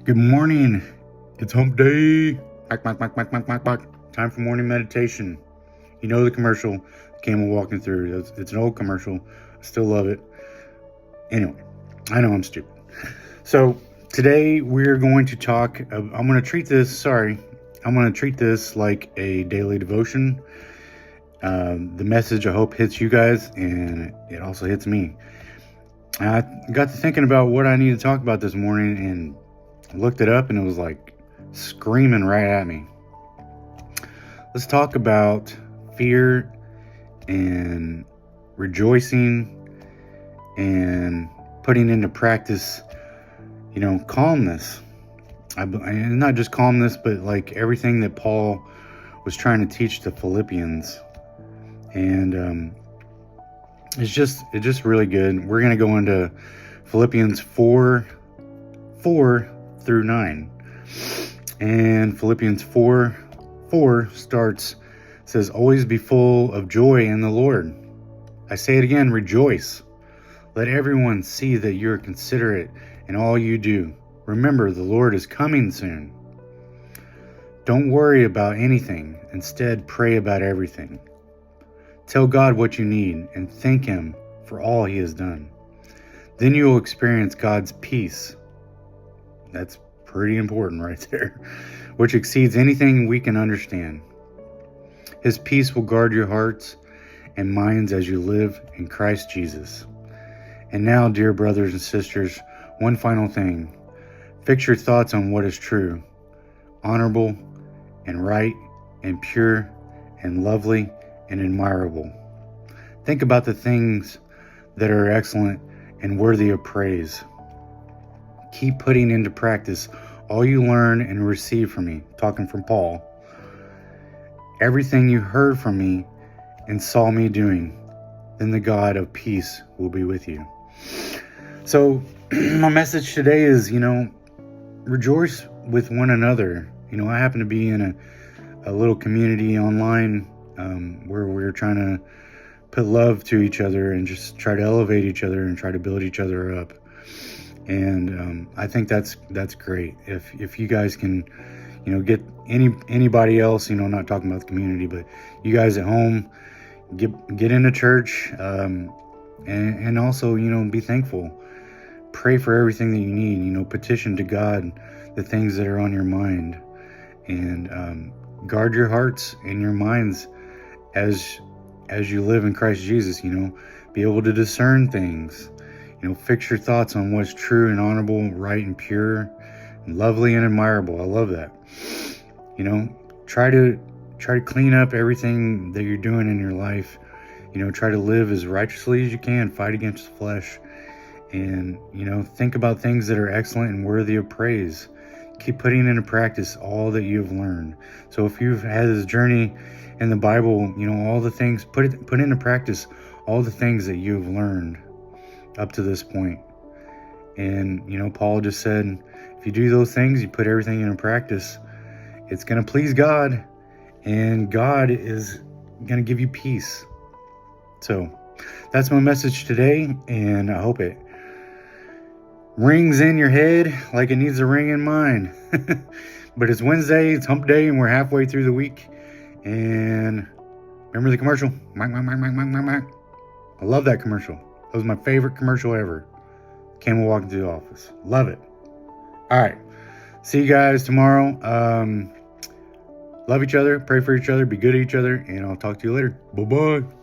Good morning. It's hump day. Time for morning meditation. You know the commercial, camel walking through. It's an old commercial. I still love it. Anyway, I know I'm stupid. So today we're going to talk. I'm going to treat this like a daily devotion. The message I hope hits you guys, and it also hits me. I got to thinking about what I need to talk about this morning, and looked it up, and it was like screaming right at me. Let's talk about fear and rejoicing and putting into practice, calmness. And not just calmness, but like everything that Paul was trying to teach the Philippians. And it's just really good. We're going to go into Philippians 4 through 9. And Philippians 4 says, always be full of joy in the Lord. I say it again, rejoice. Let everyone see that you are considerate in all you do. Remember, the Lord is coming soon. Don't worry about anything. Instead, pray about everything. Tell God what you need and thank Him for all He has done. Then you will experience God's peace. That's pretty important right there, which exceeds anything we can understand. His peace will guard your hearts and minds as you live in Christ Jesus. And now, dear brothers and sisters, one final thing. Fix your thoughts on what is true, honorable and right and pure and lovely and admirable. Think about the things that are excellent and worthy of praise. Keep putting into practice all you learn and receive from me, talking from Paul. Everything you heard from me and saw me doing, then the God of peace will be with you. So my message today is, rejoice with one another. I happen to be in a little community online where we're trying to put love to each other and just try to elevate each other and try to build each other up. And I think that's great. If you guys can, get anybody else, not talking about the community, but you guys at home, get into church, and also, be thankful. Pray for everything that you need. Petition to God the things that are on your mind, and guard your hearts and your minds as you live in Christ Jesus. Be able to discern things. Fix your thoughts on what's true and honorable, right and pure, and lovely and admirable. I love that. Try to clean up everything that you're doing in your life. Try to live as righteously as you can. Fight against the flesh, and think about things that are excellent and worthy of praise. Keep putting into practice all that you've learned. So if you've had this journey in the Bible, all the things, put into practice all the things that you've learned up to this point. And Paul just said, if you do those things, you put everything into practice, it's going to please God, and God is going to give you peace. So that's my message today, and I hope it rings in your head like it needs to ring in mine. But it's Wednesday, it's hump day, and we're halfway through the week. And remember the commercial? I love that commercial. That was my favorite commercial ever. Camel walking through the office. Love it. All right. See you guys tomorrow. Love each other. Pray for each other. Be good to each other. And I'll talk to you later. Bye-bye.